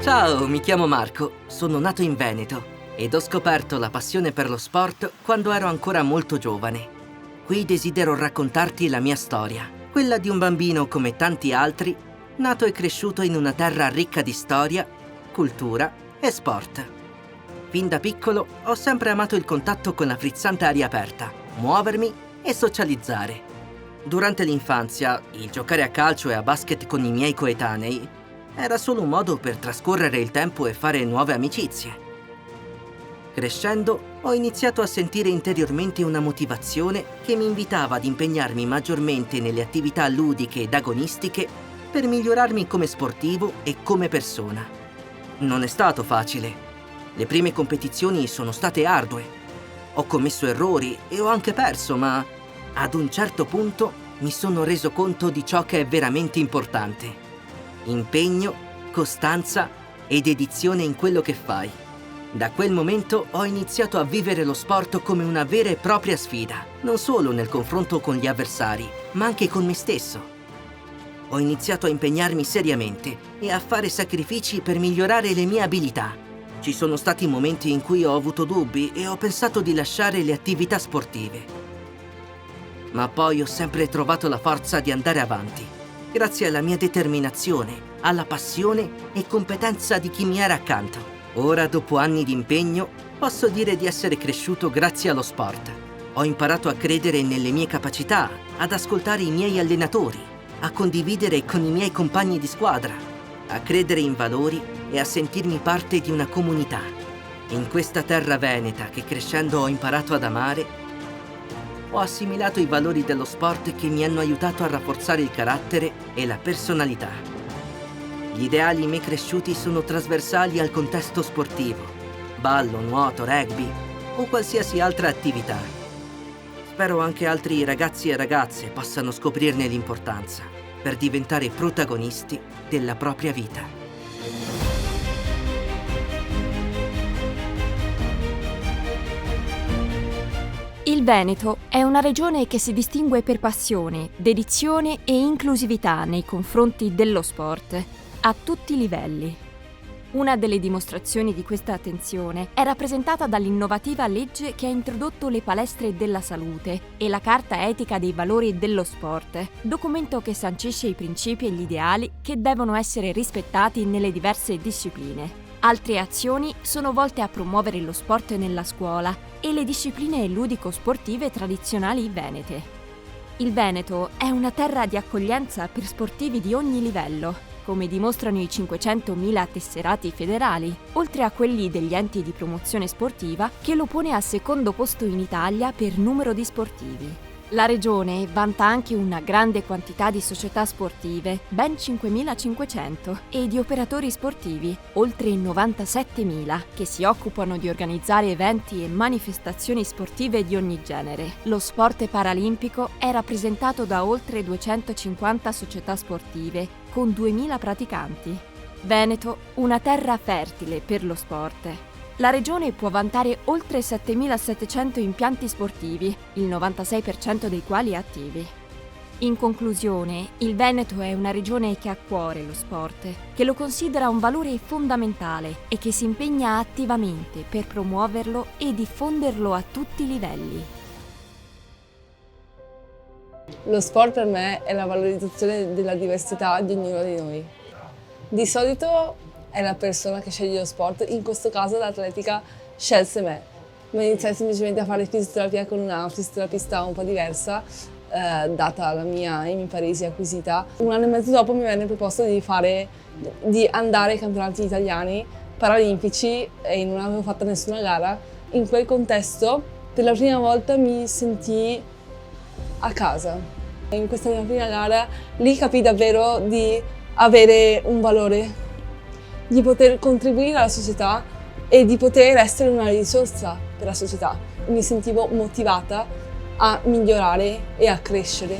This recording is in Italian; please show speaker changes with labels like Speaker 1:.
Speaker 1: Ciao, mi chiamo Marco, sono nato in Veneto ed ho scoperto la passione per lo sport quando ero ancora molto giovane. Qui desidero raccontarti la mia storia, quella di un bambino come tanti altri, nato e cresciuto in una terra ricca di storia, cultura e sport. Fin da piccolo ho sempre amato il contatto con la frizzante aria aperta, muovermi e socializzare. Durante l'infanzia, il giocare a calcio e a basket con i miei coetanei era solo un modo per trascorrere il tempo e fare nuove amicizie. Crescendo, ho iniziato a sentire interiormente una motivazione che mi invitava ad impegnarmi maggiormente nelle attività ludiche ed agonistiche per migliorarmi come sportivo e come persona. Non è stato facile. Le prime competizioni sono state ardue. Ho commesso errori e ho anche perso, ma ad un certo punto mi sono reso conto di ciò che è veramente importante. Impegno, costanza e dedizione in quello che fai. Da quel momento ho iniziato a vivere lo sport come una vera e propria sfida, non solo nel confronto con gli avversari, ma anche con me stesso. Ho iniziato a impegnarmi seriamente e a fare sacrifici per migliorare le mie abilità. Ci sono stati momenti in cui ho avuto dubbi e ho pensato di lasciare le attività sportive. Ma poi ho sempre trovato la forza di andare avanti. Grazie alla mia determinazione, alla passione e competenza di chi mi era accanto. Ora, dopo anni di impegno, posso dire di essere cresciuto grazie allo sport. Ho imparato a credere nelle mie capacità, ad ascoltare i miei allenatori, a condividere con i miei compagni di squadra, a credere in valori e a sentirmi parte di una comunità. In questa terra veneta che crescendo ho imparato ad amare, ho assimilato i valori dello sport che mi hanno aiutato a rafforzare il carattere e la personalità. Gli ideali in me cresciuti sono trasversali al contesto sportivo, ballo, nuoto, rugby o qualsiasi altra attività. Spero anche altri ragazzi e ragazze possano scoprirne l'importanza per diventare protagonisti della propria vita.
Speaker 2: Il Veneto è una regione che si distingue per passione, dedizione e inclusività nei confronti dello sport, a tutti i livelli. Una delle dimostrazioni di questa attenzione è rappresentata dall'innovativa legge che ha introdotto le palestre della salute e la Carta Etica dei Valori dello Sport, documento che sancisce i principi e gli ideali che devono essere rispettati nelle diverse discipline. Altre azioni sono volte a promuovere lo sport nella scuola e le discipline ludico-sportive tradizionali venete. Il Veneto è una terra di accoglienza per sportivi di ogni livello, come dimostrano i 500.000 tesserati federali, oltre a quelli degli enti di promozione sportiva, che lo pone al secondo posto in Italia per numero di sportivi. La regione vanta anche una grande quantità di società sportive, ben 5.500, e di operatori sportivi, oltre 97.000, che si occupano di organizzare eventi e manifestazioni sportive di ogni genere. Lo sport paralimpico è rappresentato da oltre 250 società sportive, con 2.000 praticanti. Veneto, una terra fertile per lo sport. La regione può vantare oltre 7.700 impianti sportivi, il 96% dei quali attivi. In conclusione, il Veneto è una regione che ha a cuore lo sport, che lo considera un valore fondamentale e che si impegna attivamente per promuoverlo e diffonderlo a tutti i livelli.
Speaker 3: Lo sport per me è la valorizzazione della diversità di ognuno di noi. Di solito è la persona che sceglie lo sport, in questo caso l'atletica scelse me. Ma iniziai semplicemente a fare fisioterapia con una fisioterapista un po' diversa, data la mia paresi acquisita. Un anno e mezzo dopo mi venne proposto di andare ai campionati italiani paralimpici e non avevo fatto nessuna gara. In quel contesto per la prima volta mi sentii a casa. In questa mia prima gara lì capii davvero di avere un valore, di poter contribuire alla società e di poter essere una risorsa per la società. Mi sentivo motivata a migliorare e a crescere.